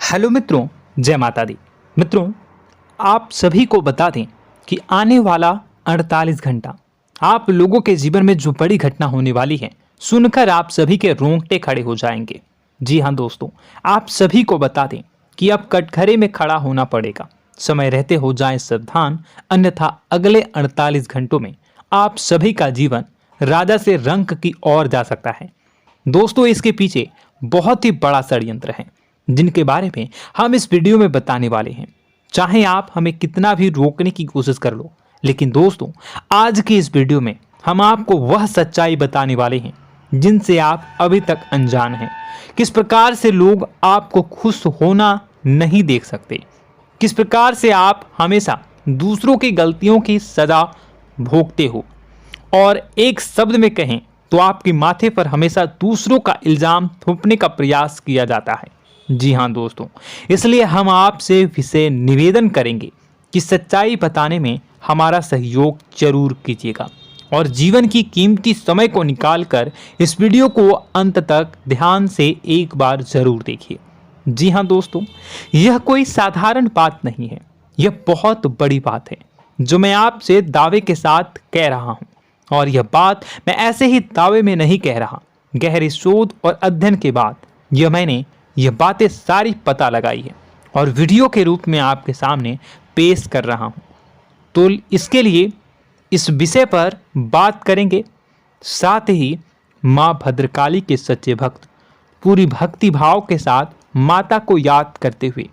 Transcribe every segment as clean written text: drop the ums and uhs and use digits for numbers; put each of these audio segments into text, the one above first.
Hello मित्रों, जय माता दी। मित्रों, आप सभी को बता दें कि आने वाला 48 घंटा आप लोगों के जीवन में जो बड़ी घटना होने वाली है, सुनकर आप सभी के रोंगटे खड़े हो जाएंगे। जी हाँ दोस्तों, आप सभी को बता दें कि अब कटघरे में खड़ा होना पड़ेगा। समय रहते हो जाएं सावधान, अन्यथा अगले 48 घंटों में आप सभी का जीवन राजा से रंक की ओर जा सकता है। दोस्तों, इसके पीछे बहुत ही बड़ा षड्यंत्र है जिनके बारे में हम इस वीडियो में बताने वाले हैं। चाहे आप हमें कितना भी रोकने की कोशिश कर लो, लेकिन दोस्तों आज की इस वीडियो में हम आपको वह सच्चाई बताने वाले हैं जिनसे आप अभी तक अनजान हैं। किस प्रकार से लोग आपको खुश होना नहीं देख सकते, किस प्रकार से आप हमेशा दूसरों की गलतियों की सजा भोगते हो, और एक शब्द में कहें तो आपके माथे पर हमेशा दूसरों का इल्जाम थोपने का प्रयास किया जाता है। जी हाँ दोस्तों, इसलिए हम आपसे विशेष निवेदन करेंगे कि सच्चाई बताने में हमारा सहयोग जरूर कीजिएगा और जीवन की कीमती समय को निकालकर इस वीडियो को अंत तक ध्यान से एक बार जरूर देखिए। जी हाँ दोस्तों, यह कोई साधारण बात नहीं है, यह बहुत बड़ी बात है जो मैं आपसे दावे के साथ कह रहा हूँ। और यह बात मैं ऐसे ही दावे में नहीं कह रहा, गहरी शोध और अध्ययन के बाद मैंने यह बातें सारी पता लगाई है और वीडियो के रूप में आपके सामने पेश कर रहा हूं। तो इसके लिए इस विषय पर बात करेंगे। साथ ही मां भद्रकाली के सच्चे भक्त पूरी भक्ति भाव के साथ माता को याद करते हुए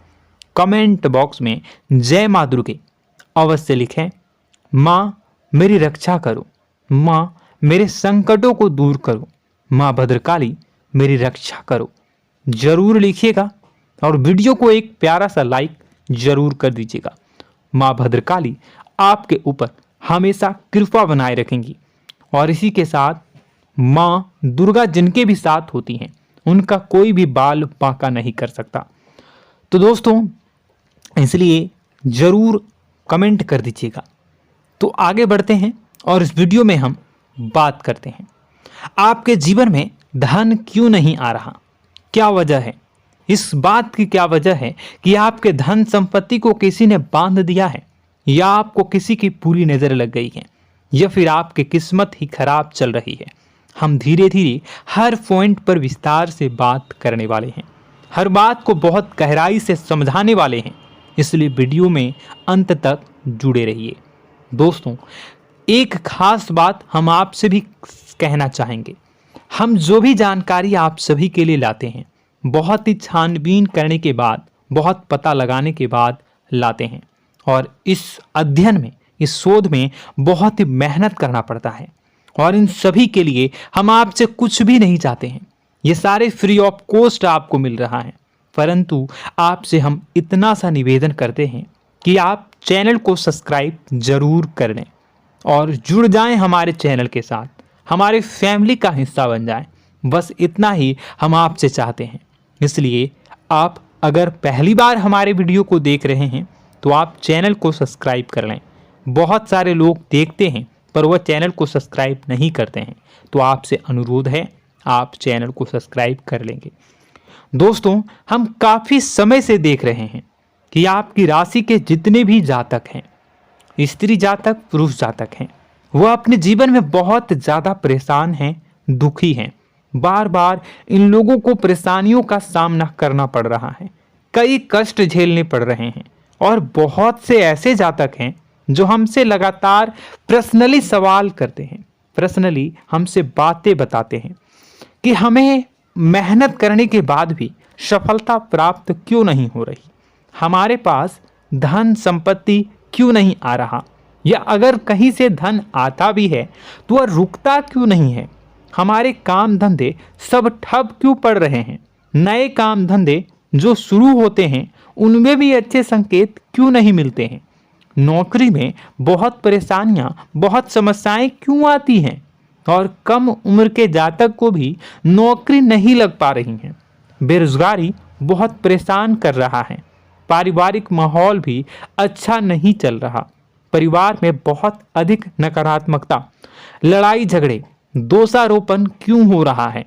कमेंट बॉक्स में जय मां दुर्गे अवश्य लिखें। मां मेरी रक्षा करो, मां मेरे संकटों को दूर करो, मां भद्रकाली मेरी रक्षा करो, जरूर लिखिएगा और वीडियो को एक प्यारा सा लाइक जरूर कर दीजिएगा। मां भद्रकाली आपके ऊपर हमेशा कृपा बनाए रखेंगी और इसी के साथ मां दुर्गा जिनके भी साथ होती हैं उनका कोई भी बाल बांका नहीं कर सकता। तो दोस्तों, इसलिए जरूर कमेंट कर दीजिएगा। तो आगे बढ़ते हैं और इस वीडियो में हम बात करते हैं, आपके जीवन में धन क्यों नहीं आ रहा, क्या वजह है। इस बात की क्या वजह है कि आपके धन संपत्ति को किसी ने बांध दिया है, या आपको किसी की पूरी नजर लग गई है, या फिर आपकी किस्मत ही खराब चल रही है। हम धीरे धीरे हर पॉइंट पर विस्तार से बात करने वाले हैं, हर बात को बहुत गहराई से समझाने वाले हैं, इसलिए वीडियो में अंत तक जुड़े रहिए। दोस्तों, एक खास बात हम आपसे भी कहना चाहेंगे, हम जो भी जानकारी आप सभी के लिए लाते हैं बहुत ही छानबीन करने के बाद, बहुत पता लगाने के बाद लाते हैं, और इस अध्ययन में, इस शोध में बहुत ही मेहनत करना पड़ता है। और इन सभी के लिए हम आपसे कुछ भी नहीं चाहते हैं, ये सारे फ्री ऑफ कॉस्ट आपको मिल रहा है, परंतु आपसे हम इतना सा निवेदन करते हैं कि आप चैनल को सब्सक्राइब जरूर कर लें और जुड़ जाएं हमारे चैनल के साथ, हमारे फैमिली का हिस्सा बन जाएं। बस इतना ही हम आपसे चाहते हैं। इसलिए आप अगर पहली बार हमारे वीडियो को देख रहे हैं तो आप चैनल को सब्सक्राइब कर लें। बहुत सारे लोग देखते हैं पर वह चैनल को सब्सक्राइब नहीं करते हैं, तो आपसे अनुरोध है आप चैनल को सब्सक्राइब कर लेंगे। दोस्तों, हम काफ़ी समय से देख रहे हैं कि आपकी राशि के जितने भी जातक हैं, स्त्री जातक, पुरुष जातक हैं, वह अपने जीवन में बहुत ज़्यादा परेशान हैं, दुखी हैं। बार बार इन लोगों को परेशानियों का सामना करना पड़ रहा है, कई कष्ट झेलने पड़ रहे हैं, और बहुत से ऐसे जातक हैं जो हमसे लगातार पर्सनली सवाल करते हैं, पर्सनली हमसे बातें बताते हैं कि हमें मेहनत करने के बाद भी सफलता प्राप्त क्यों नहीं हो रही, हमारे पास धन संपत्ति क्यों नहीं आ रहा, या अगर कहीं से धन आता भी है तो वह रुकता क्यों नहीं है, हमारे काम धंधे सब ठप क्यों पड़ रहे हैं, नए काम धंधे जो शुरू होते हैं उनमें भी अच्छे संकेत क्यों नहीं मिलते हैं, नौकरी में बहुत परेशानियां, बहुत समस्याएं क्यों आती हैं, और कम उम्र के जातक को भी नौकरी नहीं लग पा रही हैं, बेरोजगारी बहुत परेशान कर रहा है, पारिवारिक माहौल भी अच्छा नहीं चल रहा, परिवार में बहुत अधिक नकारात्मकता, लड़ाई झगड़े, दोषारोपण क्यों हो रहा है,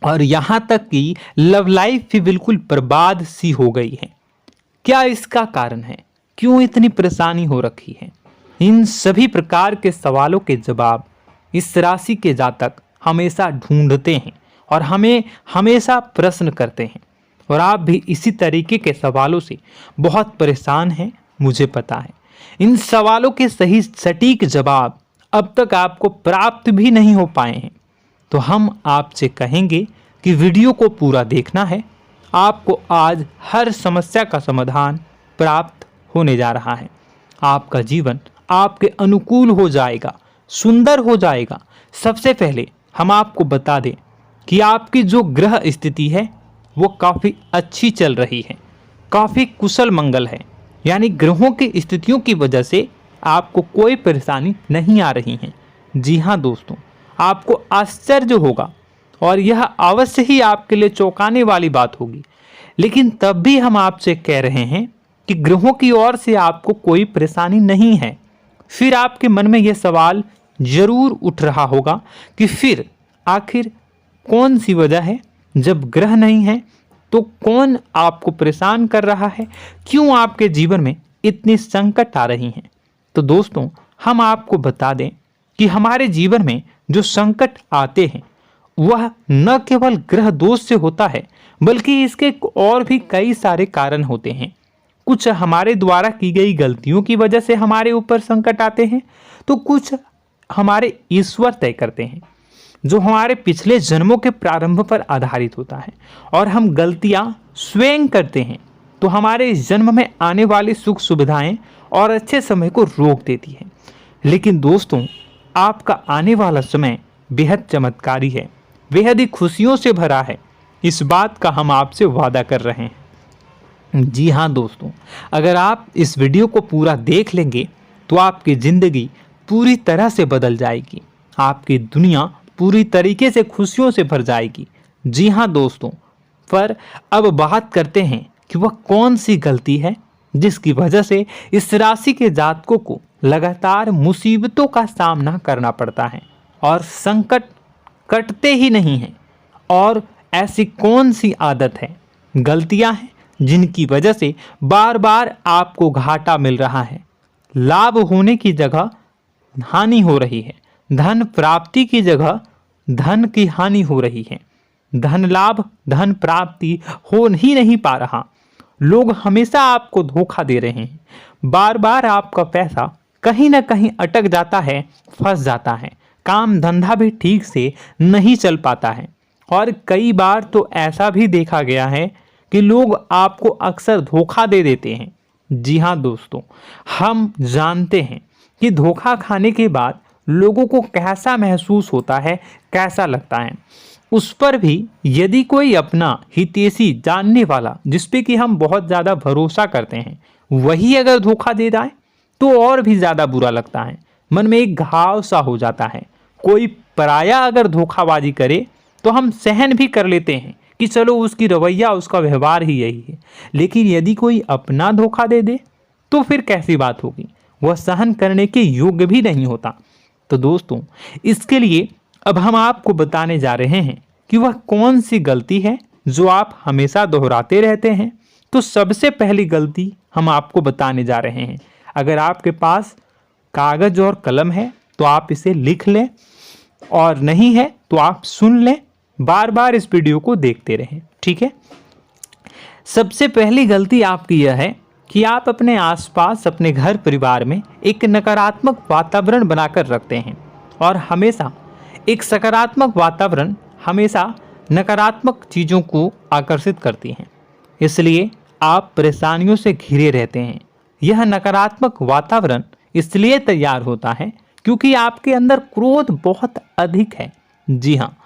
और यहाँ तक कि लव लाइफ भी बिल्कुल बर्बाद सी हो गई है। क्या इसका कारण है? क्यों इतनी परेशानी हो रखी है? इन सभी प्रकार के सवालों के जवाब इस राशि के जातक हमेशा ढूंढते हैं और हमें हमेशा प्रश्न करते हैं। और आप भी इसी तरीके के सवालों से बहुत परेशान हैं, मुझे पता है। इन सवालों के सही सटीक जवाब अब तक आपको प्राप्त भी नहीं हो पाए हैं। तो हम आपसे कहेंगे कि वीडियो को पूरा देखना है। आपको आज हर समस्या का समाधान प्राप्त होने जा रहा है। आपका जीवन आपके अनुकूल हो जाएगा, सुंदर हो जाएगा। सबसे पहले हम आपको बता दें कि आपकी जो ग्रह स्थिति है वो काफ़ी अच्छी चल रही है, काफ़ी कुशल मंगल है। यानी ग्रहों की स्थितियों की वजह से आपको कोई परेशानी नहीं आ रही है। जी हाँ दोस्तों, आपको आश्चर्य होगा और यह अवश्य ही आपके लिए चौंकाने वाली बात होगी। लेकिन तब भी हम आपसे कह रहे हैं कि ग्रहों की ओर से आपको कोई परेशानी नहीं है। फिर आपके मन में यह सवाल जरूर उठ रहा होगा कि फिर आखिर कौन सी वजह है? जब ग्रह नहीं है तो कौन आपको परेशान कर रहा है? क्यों आपके जीवन में इतनी संकट आ रही हैं? तो दोस्तों, हम आपको बता दें कि हमारे जीवन में जो संकट आते हैं वह न केवल ग्रह दोष से होता है, बल्कि इसके और भी कई सारे कारण होते हैं। कुछ हमारे द्वारा की गई गलतियों की वजह से हमारे ऊपर संकट आते हैं, तो कुछ हमारे ईश्वर तय करते हैं, जो हमारे पिछले जन्मों के प्रारंभ पर आधारित होता है। और हम गलतियां स्वयं करते हैं तो हमारे इस जन्म में आने वाली सुख सुविधाएं और अच्छे समय को रोक देती है। लेकिन दोस्तों, आपका आने वाला समय बेहद चमत्कारी है, बेहद ही खुशियों से भरा है। इस बात का हम आपसे वादा कर रहे हैं। जी हाँ दोस्तों, अगर आप इस वीडियो को पूरा देख लेंगे तो आपकी ज़िंदगी पूरी तरह से बदल जाएगी, आपकी दुनिया पूरी तरीके से खुशियों से भर जाएगी। जी हाँ दोस्तों, पर अब बात करते हैं कि वह कौन सी गलती है जिसकी वजह से इस राशि के जातकों को लगातार मुसीबतों का सामना करना पड़ता है और संकट कटते ही नहीं हैं। और ऐसी कौन सी आदत है, गलतियां हैं जिनकी वजह से बार बार आपको घाटा मिल रहा है, लाभ होने की जगह हानि हो रही है, धन प्राप्ति की जगह धन की हानि हो रही है, धन लाभ धन प्राप्ति हो ही नहीं पा रहा, लोग हमेशा आपको धोखा दे रहे हैं, बार बार आपका पैसा कहीं ना कहीं अटक जाता है, फंस जाता है, काम धंधा भी ठीक से नहीं चल पाता है। और कई बार तो ऐसा भी देखा गया है कि लोग आपको अक्सर धोखा दे देते हैं। जी हाँ दोस्तों, हम जानते हैं कि धोखा खाने के बाद लोगों को कैसा महसूस होता है, कैसा लगता है। उस पर भी यदि कोई अपना हितैषी जानने वाला, जिस पे कि हम बहुत ज़्यादा भरोसा करते हैं, वही अगर धोखा दे जाए तो और भी ज़्यादा बुरा लगता है, मन में एक घाव सा हो जाता है। कोई पराया अगर धोखाबाजी करे तो हम सहन भी कर लेते हैं कि चलो उसकी रवैया, उसका व्यवहार ही यही है। लेकिन यदि कोई अपना धोखा दे दे तो फिर कैसी बात होगी, वह सहन करने के योग्य भी नहीं होता। तो दोस्तों, इसके लिए अब हम आपको बताने जा रहे हैं कि वह कौन सी गलती है जो आप हमेशा दोहराते रहते हैं। तो सबसे पहली गलती हम आपको बताने जा रहे हैं। अगर आपके पास कागज और कलम है तो आप इसे लिख लें, और नहीं है तो आप सुन लें, बार बार इस वीडियो को देखते रहें, ठीक है। सबसे पहली गलती आपकी यह है कि आप अपने आसपास, अपने घर परिवार में एक नकारात्मक वातावरण बनाकर रखते हैं। और हमेशा एक सकारात्मक वातावरण हमेशा नकारात्मक चीज़ों को आकर्षित करती हैं, इसलिए आप परेशानियों से घिरे रहते हैं। यह नकारात्मक वातावरण इसलिए तैयार होता है क्योंकि आपके अंदर क्रोध बहुत अधिक है। जी हाँ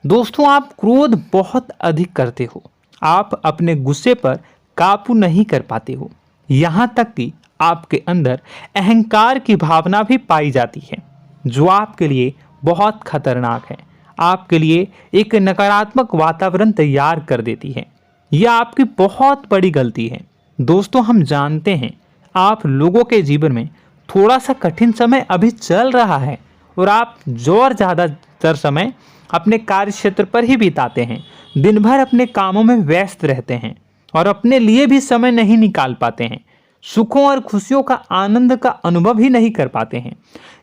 दोस्तों, आप क्रोध बहुत अधिक करते हो, आप अपने गुस्से पर काबू नहीं कर पाते हो, यहाँ तक कि आपके अंदर अहंकार की भावना भी पाई जाती है, जो आपके लिए बहुत खतरनाक है, आपके लिए एक नकारात्मक वातावरण तैयार कर देती है। यह आपकी बहुत बड़ी गलती है। दोस्तों, हम जानते हैं आप लोगों के जीवन में थोड़ा सा कठिन समय अभी चल रहा है और आप ज़्यादातर समय अपने कार्य क्षेत्र पर ही बिताते हैं, दिन भर अपने कामों में व्यस्त रहते हैं और अपने लिए भी समय नहीं निकाल पाते हैं, सुखों और खुशियों का आनंद का अनुभव ही नहीं कर पाते हैं,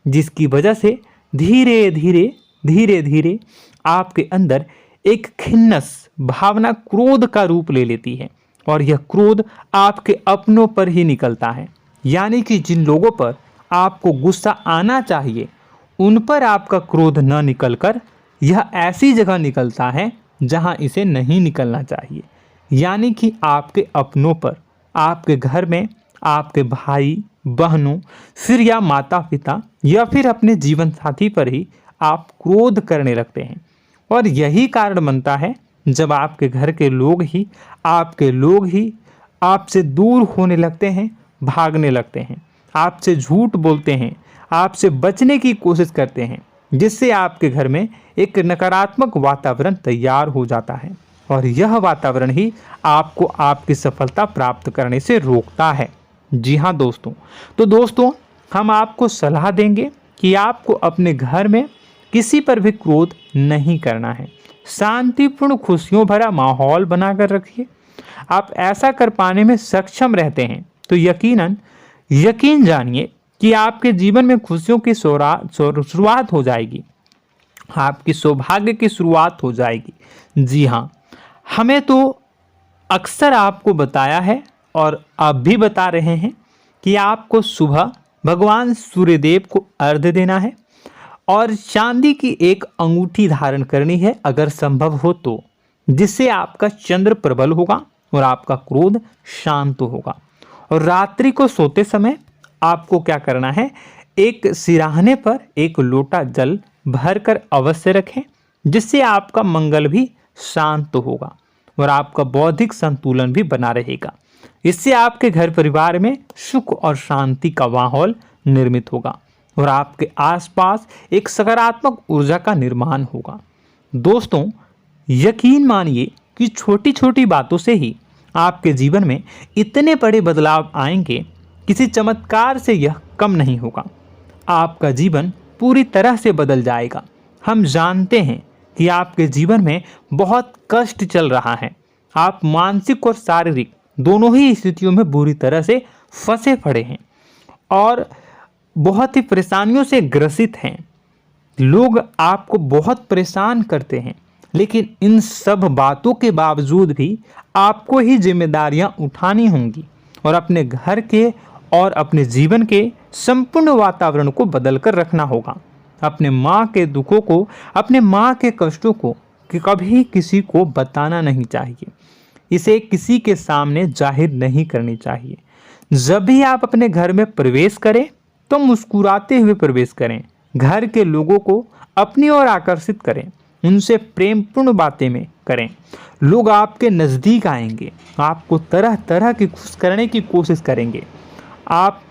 जिसकी वजह से धीरे धीरे धीरे धीरे आपके अंदर एक खिन्नस भावना क्रोध का रूप ले लेती है और यह क्रोध आपके अपनों पर ही निकलता है। यानी कि जिन लोगों पर आपको गुस्सा आना चाहिए उन पर आपका क्रोध न निकलकर यह ऐसी जगह निकलता है जहां इसे नहीं निकलना चाहिए। यानी कि आपके अपनों पर, आपके घर में आपके भाई बहनों, फिर या माता पिता या फिर अपने जीवन साथी पर ही आप क्रोध करने लगते हैं। और यही कारण बनता है जब आपके घर के लोग ही आपसे दूर होने लगते हैं, भागने लगते हैं, आपसे झूठ बोलते हैं, आपसे बचने की कोशिश करते हैं, जिससे आपके घर में एक नकारात्मक वातावरण तैयार हो जाता है और यह वातावरण ही आपको आपकी सफलता प्राप्त करने से रोकता है। जी हाँ दोस्तों, तो दोस्तों हम आपको सलाह देंगे कि आपको अपने घर में किसी पर भी क्रोध नहीं करना है। शांतिपूर्ण खुशियों भरा माहौल बनाकर रखिए। आप ऐसा कर पाने में सक्षम रहते हैं तो यकीन जानिए कि आपके जीवन में खुशियों की शुरुआत हो जाएगी, आपकी सौभाग्य की शुरुआत हो जाएगी। जी हाँ, हमें तो अक्सर आपको बताया है और आप भी बता रहे हैं कि आपको सुबह भगवान सूर्यदेव को अर्घ्य देना है और चांदी की एक अंगूठी धारण करनी है अगर संभव हो तो, जिससे आपका चंद्र प्रबल होगा और आपका क्रोध शांत होगा। और रात्रि को सोते समय आपको क्या करना है, एक सिराहने पर एक लोटा जल भरकर अवश्य रखें, जिससे आपका मंगल भी शांत होगा और आपका बौद्धिक संतुलन भी बना रहेगा। इससे आपके घर परिवार में सुख और शांति का माहौल निर्मित होगा और आपके आसपास एक सकारात्मक ऊर्जा का निर्माण होगा। दोस्तों यकीन मानिए कि छोटी छोटी बातों से ही आपके जीवन में इतने बड़े बदलाव आएंगे, किसी चमत्कार से यह कम नहीं होगा। आपका जीवन पूरी तरह से बदल जाएगा। हम जानते हैं कि आपके जीवन में बहुत कष्ट चल रहा है, आप मानसिक और शारीरिक दोनों ही स्थितियों में बुरी तरह से फंसे पड़े हैं और बहुत ही परेशानियों से ग्रसित हैं। लोग आपको बहुत परेशान करते हैं, लेकिन इन सब बातों के बावजूद भी आपको ही जिम्मेदारियां उठानी होंगी और अपने घर के और अपने जीवन के संपूर्ण वातावरण को बदल कर रखना होगा। अपने माँ के दुखों को, अपने माँ के कष्टों को कभी किसी को बताना नहीं चाहिए, इसे किसी के सामने जाहिर नहीं करनी चाहिए। जब भी आप अपने घर में प्रवेश करें तो मुस्कुराते हुए प्रवेश करें, घर के लोगों को अपनी ओर आकर्षित करें, उनसे प्रेमपूर्ण बातें में करें। लोग आपके नज़दीक आएंगे, आपको तरह तरह की खुश करने की कोशिश करेंगे। आप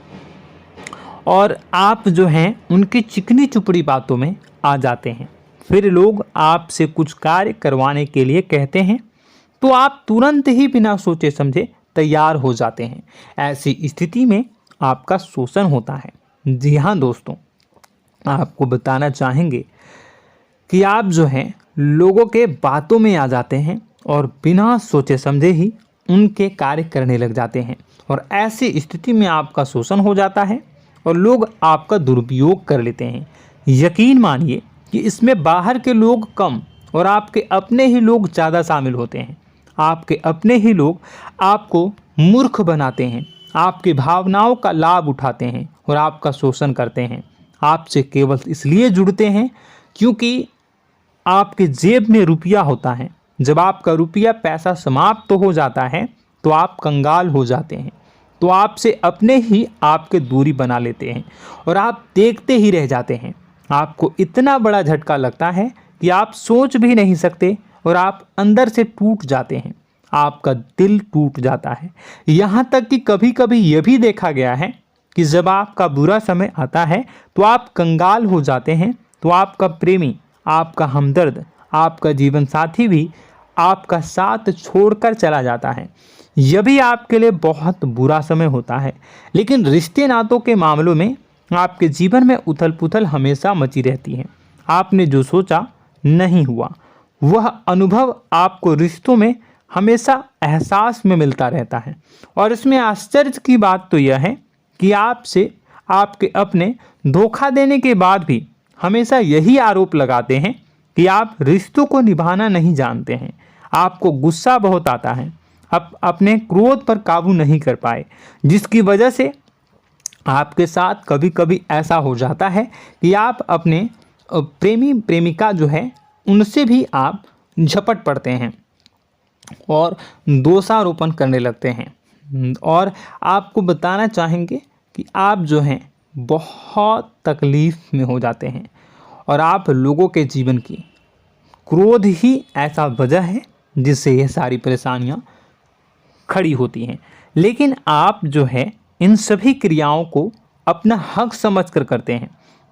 जो हैं उनकी चिकनी चुपड़ी बातों में आ जाते हैं। फिर लोग आपसे कुछ कार्य करवाने के लिए कहते हैं तो आप तुरंत ही बिना सोचे समझे तैयार हो जाते हैं। ऐसी स्थिति में आपका शोषण होता है। जी हाँ दोस्तों, आपको बताना चाहेंगे कि आप जो हैं लोगों के बातों में आ जाते हैं और बिना सोचे समझे ही उनके कार्य करने लग जाते हैं और ऐसी स्थिति में आपका शोषण हो जाता है और लोग आपका दुरुपयोग कर लेते हैं। यकीन मानिए कि इसमें बाहर के लोग कम और आपके अपने ही लोग ज़्यादा शामिल होते हैं। आपके अपने ही लोग आपको मूर्ख बनाते हैं, आपकी भावनाओं का लाभ उठाते हैं और आपका शोषण करते हैं। आपसे केवल इसलिए जुड़ते हैं क्योंकि आपके जेब में रुपया होता है। जब आपका रुपया पैसा समाप्त हो जाता है तो आप कंगाल हो जाते हैं, तो आपसे अपने ही आपके दूरी बना लेते हैं और आप देखते ही रह जाते हैं। आपको इतना बड़ा झटका लगता है कि आप सोच भी नहीं सकते और आप अंदर से टूट जाते हैं, आपका दिल टूट जाता है। यहाँ तक कि कभी कभी यह भी देखा गया है कि जब आपका बुरा समय आता है तो आप कंगाल हो जाते हैं, तो आपका प्रेमी, आपका हमदर्द, आपका जीवन साथी भी आपका साथ छोड़कर चला जाता है। यह भी आपके लिए बहुत बुरा समय होता है। लेकिन रिश्ते नातों के मामलों में आपके जीवन में उथल पुथल हमेशा मची रहती है। आपने जो सोचा नहीं हुआ। वह अनुभव आपको रिश्तों में हमेशा एहसास में मिलता रहता है। और इसमें आश्चर्य की बात तो यह है कि आपसे आपके अपने धोखा देने के बाद भी हमेशा यही आरोप लगाते हैं कि आप रिश्तों को निभाना नहीं जानते हैं। आपको गुस्सा बहुत आता है, आप अपने क्रोध पर काबू नहीं कर पाए, जिसकी वजह से आपके साथ कभी कभी ऐसा हो जाता है कि आप अपने प्रेमी प्रेमिका जो है उनसे भी आप झपट पड़ते हैं और दोषारोपण करने लगते हैं। और आपको बताना चाहेंगे कि आप जो हैं बहुत तकलीफ़ में हो जाते हैं और आप लोगों के जीवन की क्रोध ही ऐसा वजह है जिससे ये सारी परेशानियां खड़ी होती हैं। लेकिन आप जो है इन सभी क्रियाओं को अपना हक समझकर करते हैं,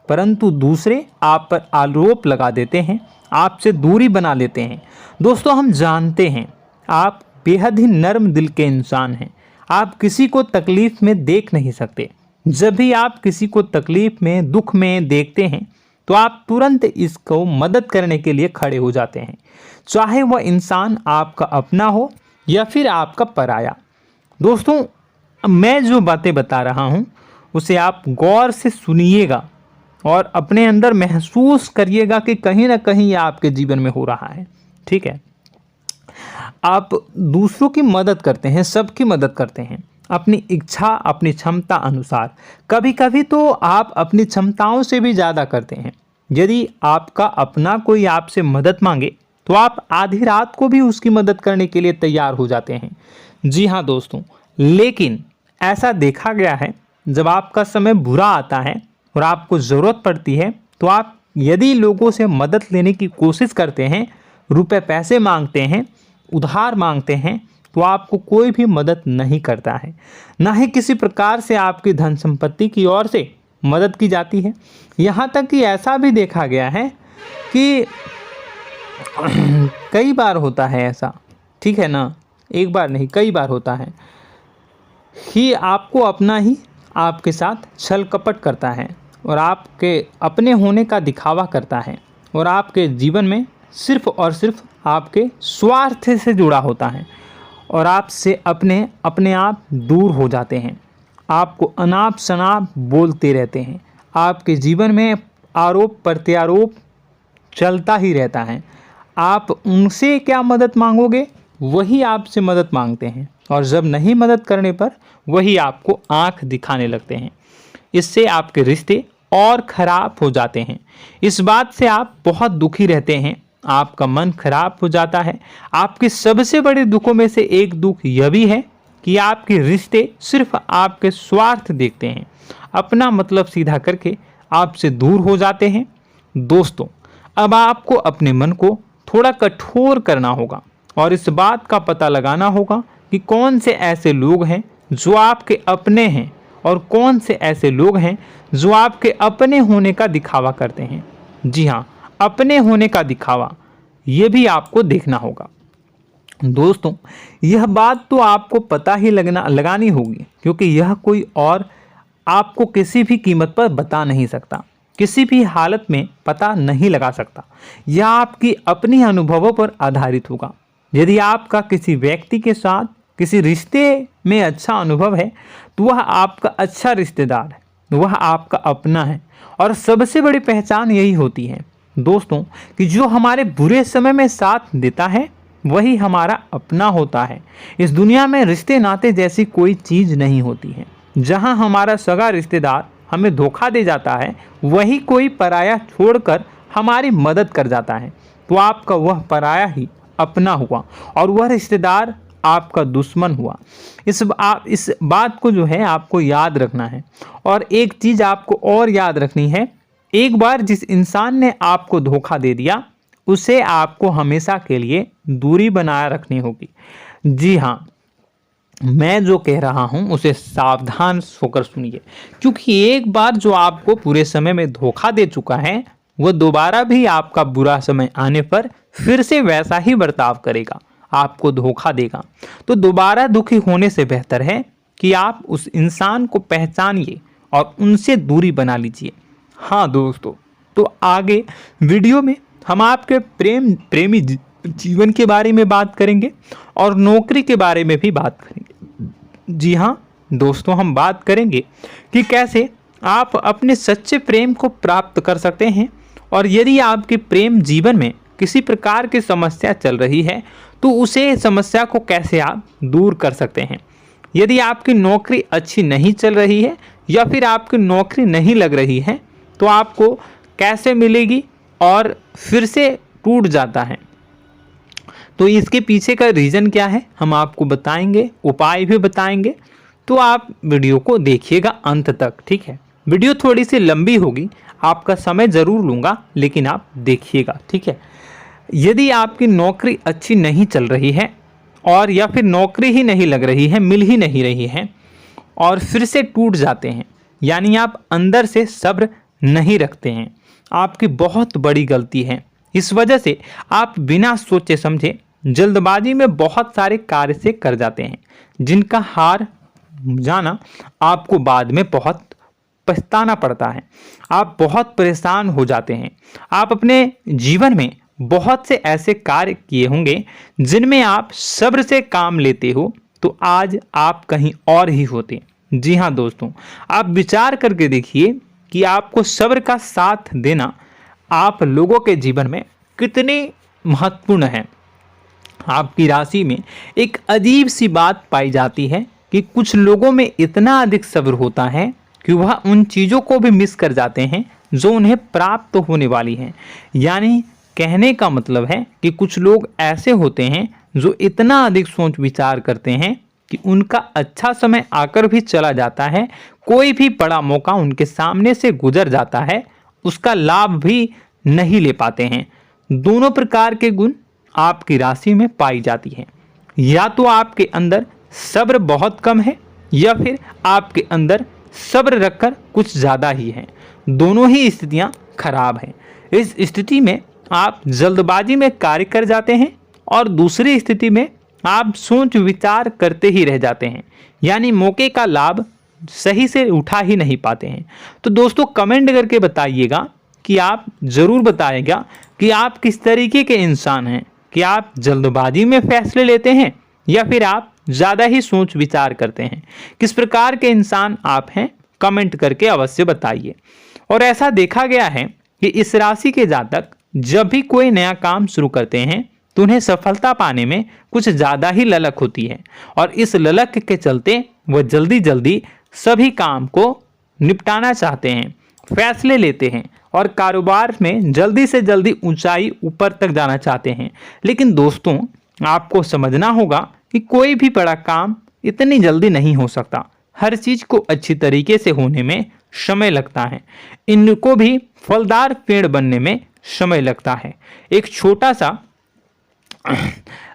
परंतु दूसरे आप पर आरोप लगा देते हैं, आपसे दूरी बना लेते हैं। दोस्तों, हम जानते हैं आप बेहद ही नर्म दिल के इंसान हैं। आप किसी को तकलीफ़ में देख नहीं सकते। जब भी आप किसी को तकलीफ़ में, दुख में देखते हैं तो आप तुरंत इसको मदद करने के लिए खड़े हो जाते हैं, चाहे वह इंसान आपका अपना हो या फिर आपका पराया। दोस्तों, मैं जो बातें बता रहा हूँ उसे आप गौर से सुनिएगा और अपने अंदर महसूस करिएगा कि कहीं ना कहीं यह आपके जीवन में हो रहा है। ठीक है, आप दूसरों की मदद करते हैं, सबकी मदद करते हैं अपनी इच्छा, अपनी क्षमता अनुसार। कभी कभी तो आप अपनी क्षमताओं से भी ज़्यादा करते हैं। यदि आपका अपना कोई आपसे मदद मांगे तो आप आधी रात को भी उसकी मदद करने के लिए तैयार हो जाते हैं। जी हाँ दोस्तों, लेकिन ऐसा देखा गया है जब आपका समय बुरा आता है और आपको ज़रूरत पड़ती है तो आप यदि लोगों से मदद लेने की कोशिश करते हैं, रुपए पैसे मांगते हैं, उधार मांगते हैं, तो आपको कोई भी मदद नहीं करता है। ना ही किसी प्रकार से आपकी धन संपत्ति की ओर से मदद की जाती है। यहाँ तक कि ऐसा भी देखा गया है कि कई बार होता है ऐसा, ठीक है ना, एक बार नहीं कई बार होता है कि आपको अपना ही आपके साथ छल कपट करता है और आपके अपने होने का दिखावा करता है और आपके जीवन में सिर्फ और सिर्फ आपके स्वार्थ से जुड़ा होता है और आपसे अपने आप दूर हो जाते हैं। आपको अनाप शनाप बोलते रहते हैं। आपके जीवन में आरोप प्रत्यारोप चलता ही रहता है। आप उनसे क्या मदद मांगोगे, वही आपसे मदद मांगते हैं और जब नहीं मदद करने पर वही आपको आंख दिखाने लगते हैं। इससे आपके रिश्ते और ख़राब हो जाते हैं। इस बात से आप बहुत दुखी रहते हैं, आपका मन खराब हो जाता है। आपके सबसे बड़े दुखों में से एक दुख यह भी है कि आपके रिश्ते सिर्फ आपके स्वार्थ देखते हैं, अपना मतलब सीधा करके आपसे दूर हो जाते हैं। दोस्तों, अब आपको अपने मन को थोड़ा कठोर करना होगा और इस बात का पता लगाना होगा कि कौन से ऐसे लोग हैं जो आपके अपने हैं और कौन से ऐसे लोग हैं जो आपके अपने होने का दिखावा करते हैं। जी हाँ, अपने होने का दिखावा, ये भी आपको देखना होगा। दोस्तों, यह बात तो आपको पता ही लगानी होगी, क्योंकि यह कोई और आपको किसी भी कीमत पर बता नहीं सकता, किसी भी हालत में पता नहीं लगा सकता। यह आपकी अपनी अनुभवों पर आधारित होगा। यदि आपका किसी व्यक्ति के साथ किसी रिश्ते में अच्छा अनुभव है तो वह आपका अच्छा रिश्तेदार है, वह आपका अपना है। और सबसे बड़ी पहचान यही होती है दोस्तों कि जो हमारे बुरे समय में साथ देता है वही हमारा अपना होता है। इस दुनिया में रिश्ते नाते जैसी कोई चीज़ नहीं होती है। जहां हमारा सगा रिश्तेदार हमें धोखा दे जाता है, वही कोई पराया छोड़कर हमारी मदद कर जाता है, तो आपका वह पराया ही अपना हुआ और वह रिश्तेदार आपका दुश्मन हुआ। इस बात को जो है आपको याद रखना है। और एक चीज़ आपको और याद रखनी है, एक बार जिस इंसान ने आपको धोखा दे दिया उसे आपको हमेशा के लिए दूरी बनाए रखनी होगी। जी हाँ, मैं जो कह रहा हूँ उसे सावधान होकर सुनिए, क्योंकि एक बार जो आपको पूरे समय में धोखा दे चुका है वह दोबारा भी आपका बुरा समय आने पर फिर से वैसा ही बर्ताव करेगा, आपको धोखा देगा। तो दोबारा दुखी होने से बेहतर है कि आप उस इंसान को पहचानिए और उनसे दूरी बना लीजिए। हाँ दोस्तों, तो आगे वीडियो में हम आपके प्रेमी जीवन के बारे में बात करेंगे और नौकरी के बारे में भी बात करेंगे। जी हाँ दोस्तों, हम बात करेंगे कि कैसे आप अपने सच्चे प्रेम को प्राप्त कर सकते हैं, और यदि आपके प्रेम जीवन में किसी प्रकार की समस्या चल रही है तो उसे समस्या को कैसे आप दूर कर सकते हैं। यदि आपकी नौकरी अच्छी नहीं चल रही है या फिर आपकी नौकरी नहीं लग रही है तो आपको कैसे मिलेगी और फिर से टूट जाता है, तो इसके पीछे का रीज़न क्या है हम आपको बताएंगे, उपाय भी बताएंगे। तो आप वीडियो को देखिएगा अंत तक, ठीक है। वीडियो थोड़ी सी लंबी होगी, आपका समय ज़रूर लूँगा, लेकिन आप देखिएगा, ठीक है। यदि आपकी नौकरी अच्छी नहीं चल रही है और या फिर नौकरी ही नहीं लग रही है, मिल ही नहीं रही है और फिर से टूट जाते हैं, यानी आप अंदर से सब्र नहीं रखते हैं, आपकी बहुत बड़ी गलती है। इस वजह से आप बिना सोचे समझे जल्दबाजी में बहुत सारे कार्य से कर जाते हैं, जिनका हार जाना आपको बाद में बहुत पछताना पड़ता है। आप बहुत परेशान हो जाते हैं। आप अपने जीवन में बहुत से ऐसे कार्य किए होंगे जिनमें आप सब्र से काम लेते हो, तो आज आप कहीं और ही होते। जी हाँ दोस्तों, आप विचार करके देखिए कि आपको सब्र का साथ देना आप लोगों के जीवन में कितने महत्वपूर्ण है। आपकी राशि में एक अजीब सी बात पाई जाती है कि कुछ लोगों में इतना अधिक सब्र होता है कि वह उन चीज़ों को भी मिस कर जाते हैं जो उन्हें प्राप्त होने वाली हैं। यानी कहने का मतलब है कि कुछ लोग ऐसे होते हैं जो इतना अधिक सोच विचार करते हैं कि उनका अच्छा समय आकर भी चला जाता है, कोई भी बड़ा मौका उनके सामने से गुजर जाता है, उसका लाभ भी नहीं ले पाते हैं। दोनों प्रकार के गुण आपकी राशि में पाई जाती है। या तो आपके अंदर सब्र बहुत कम है या फिर आपके अंदर सब्र रखकर कुछ ज़्यादा ही है। दोनों ही स्थितियाँ खराब हैं। इस स्थिति में आप जल्दबाजी में कार्य कर जाते हैं और दूसरी स्थिति में आप सोच विचार करते ही रह जाते हैं, यानी मौके का लाभ सही से उठा ही नहीं पाते हैं। तो दोस्तों कमेंट करके बताइएगा कि आप ज़रूर बताइएगा कि आप किस तरीके के इंसान हैं, कि आप जल्दबाजी में फैसले लेते हैं या फिर आप ज़्यादा ही सोच विचार करते हैं। किस प्रकार के इंसान आप हैं, कमेंट करके अवश्य बताइए। और ऐसा देखा गया है कि इस राशि के जातक जब भी कोई नया काम शुरू करते हैं तो उन्हें सफलता पाने में कुछ ज़्यादा ही ललक होती है, और इस ललक के चलते वह जल्दी जल्दी सभी काम को निपटाना चाहते हैं, फैसले लेते हैं और कारोबार में जल्दी से जल्दी ऊंचाई ऊपर तक जाना चाहते हैं। लेकिन दोस्तों आपको समझना होगा कि कोई भी बड़ा काम इतनी जल्दी नहीं हो सकता। हर चीज़ को अच्छी तरीके से होने में समय लगता है। इनको भी फलदार पेड़ बनने में समय लगता है। एक छोटा सा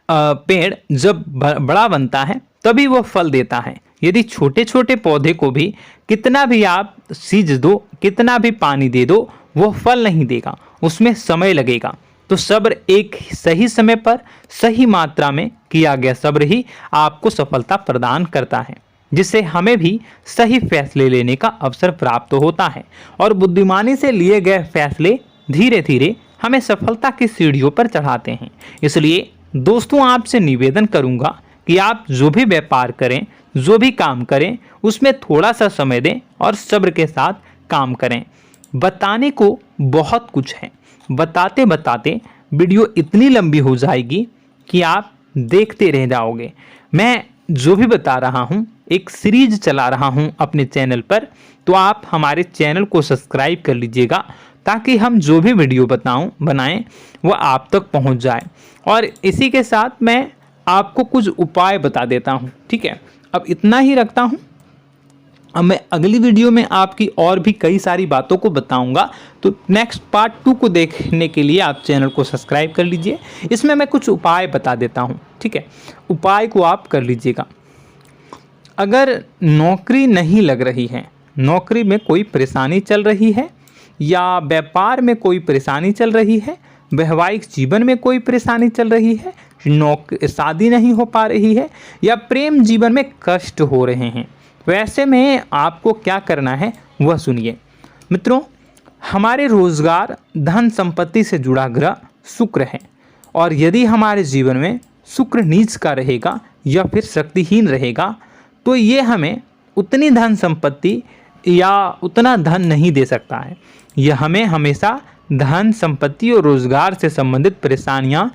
पेड़ जब बड़ा बनता है तभी वो फल देता है। यदि छोटे छोटे पौधे को भी कितना भी आप सींच दो, कितना भी पानी दे दो, वो फल नहीं देगा, उसमें समय लगेगा। तो सब्र एक सही समय पर सही मात्रा में किया गया सब्र ही आपको सफलता प्रदान करता है, जिससे हमें भी सही फैसले लेने का अवसर प्राप्त होता है और बुद्धिमानी से लिए गए फैसले धीरे धीरे हमें सफलता की सीढ़ियों पर चढ़ाते हैं। इसलिए दोस्तों आपसे निवेदन करूंगा कि आप जो भी व्यापार करें, जो भी काम करें, उसमें थोड़ा सा समय दें और सब्र के साथ काम करें। बताने को बहुत कुछ है, बताते बताते वीडियो इतनी लंबी हो जाएगी कि आप देखते रह जाओगे। मैं जो भी बता रहा हूँ एक सीरीज चला रहा हूँ अपने चैनल पर, तो आप हमारे चैनल को सब्सक्राइब कर लीजिएगा ताकि हम जो भी वीडियो बनाएं वो आप तक पहुँच जाए। और इसी के साथ मैं आपको कुछ उपाय बता देता हूँ, ठीक है। अब इतना ही रखता हूँ। अब मैं अगली वीडियो में आपकी और भी कई सारी बातों को बताऊंगा, तो नेक्स्ट पार्ट 2 को देखने के लिए आप चैनल को सब्सक्राइब कर लीजिए। इसमें मैं कुछ उपाय बता देता हूं, ठीक है। उपाय को आप कर लीजिएगा। अगर नौकरी नहीं लग रही है, नौकरी में कोई परेशानी चल रही है, या व्यापार में कोई परेशानी चल रही है, वैवाहिक जीवन में कोई परेशानी चल रही है, शादी नहीं हो पा रही है, या प्रेम जीवन में कष्ट हो रहे हैं, वैसे में आपको क्या करना है वह सुनिए। मित्रों, हमारे रोजगार धन संपत्ति से जुड़ा ग्रह शुक्र है, और यदि हमारे जीवन में शुक्र नीच का रहेगा या फिर शक्तिहीन रहेगा तो ये हमें उतनी धन संपत्ति या उतना धन नहीं दे सकता है। यह हमें हमेशा धन संपत्ति और रोजगार से संबंधित परेशानियां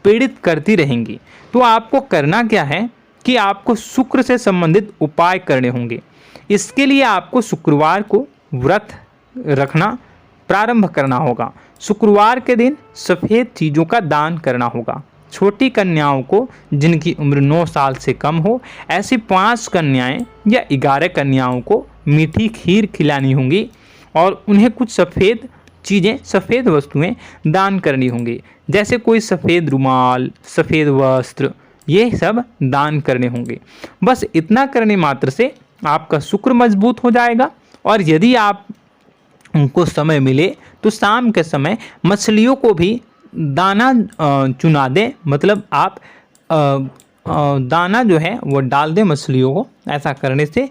पीड़ित करती रहेंगी। तो आपको करना क्या है कि आपको शुक्र से संबंधित उपाय करने होंगे। इसके लिए आपको शुक्रवार को व्रत रखना प्रारंभ करना होगा। शुक्रवार के दिन सफ़ेद चीज़ों का दान करना होगा। छोटी कन्याओं को जिनकी उम्र 9 साल से कम हो, ऐसी 5 कन्याएं या 11 कन्याओं को मीठी खीर खिलानी होंगी और उन्हें कुछ सफ़ेद चीज़ें, सफ़ेद वस्तुएं दान करनी होंगी, जैसे कोई सफ़ेद रुमाल, सफ़ेद वस्त्र, ये सब दान करने होंगे। बस इतना करने मात्र से आपका शुक्र मजबूत हो जाएगा। और यदि आप उनको समय मिले तो शाम के समय मछलियों को भी दाना चुना दें, मतलब आप दाना जो है वो डाल दें मछलियों को। ऐसा करने से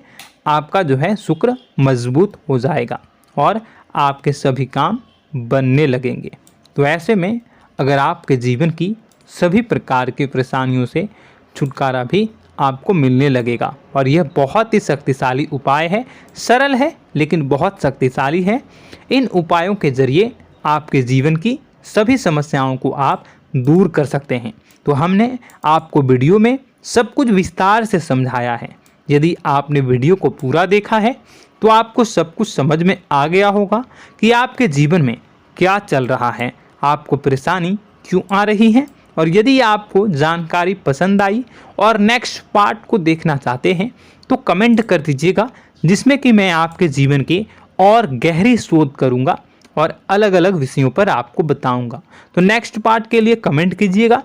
आपका जो है शुक्र मजबूत हो जाएगा और आपके सभी काम बनने लगेंगे। तो ऐसे में अगर आपके जीवन की सभी प्रकार की परेशानियों से छुटकारा भी आपको मिलने लगेगा। और यह बहुत ही शक्तिशाली उपाय है, सरल है लेकिन बहुत शक्तिशाली है। इन उपायों के जरिए आपके जीवन की सभी समस्याओं को आप दूर कर सकते हैं। तो हमने आपको वीडियो में सब कुछ विस्तार से समझाया है। यदि आपने वीडियो को पूरा देखा है तो आपको सब कुछ समझ में आ गया होगा कि आपके जीवन में क्या चल रहा है, आपको परेशानी क्यों आ रही है। और यदि आपको जानकारी पसंद आई और नेक्स्ट पार्ट को देखना चाहते हैं तो कमेंट कर दीजिएगा, जिसमें कि मैं आपके जीवन की और गहरी शोध करूंगा और अलग अलग विषयों पर आपको बताऊंगा। तो नेक्स्ट पार्ट के लिए कमेंट कीजिएगा,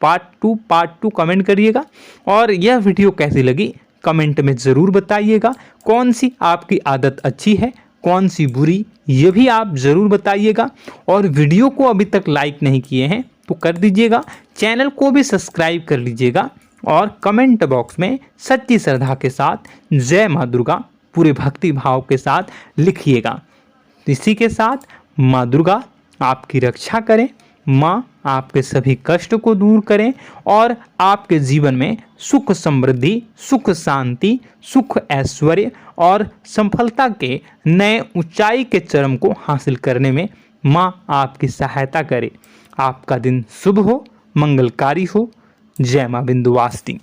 पार्ट टू कमेंट करिएगा। और यह वीडियो कैसी लगी कमेंट में ज़रूर बताइएगा। कौन सी आपकी आदत अच्छी है, कौन सी बुरी, ये भी आप ज़रूर बताइएगा। और वीडियो को अभी तक लाइक नहीं किए हैं तो कर दीजिएगा, चैनल को भी सब्सक्राइब कर लीजिएगा और कमेंट बॉक्स में सच्ची श्रद्धा के साथ जय माँ दुर्गा पूरे भक्ति भाव के साथ लिखिएगा। इसी के साथ माँ दुर्गा आपकी रक्षा करें, माँ आपके सभी कष्ट को दूर करें और आपके जीवन में सुख समृद्धि, सुख शांति, सुख ऐश्वर्य और सफलता के नए ऊंचाई के चरम को हासिल करने में माँ आपकी सहायता करे। आपका दिन शुभ हो, मंगलकारी हो। जय माँ विंध्यवासिनी।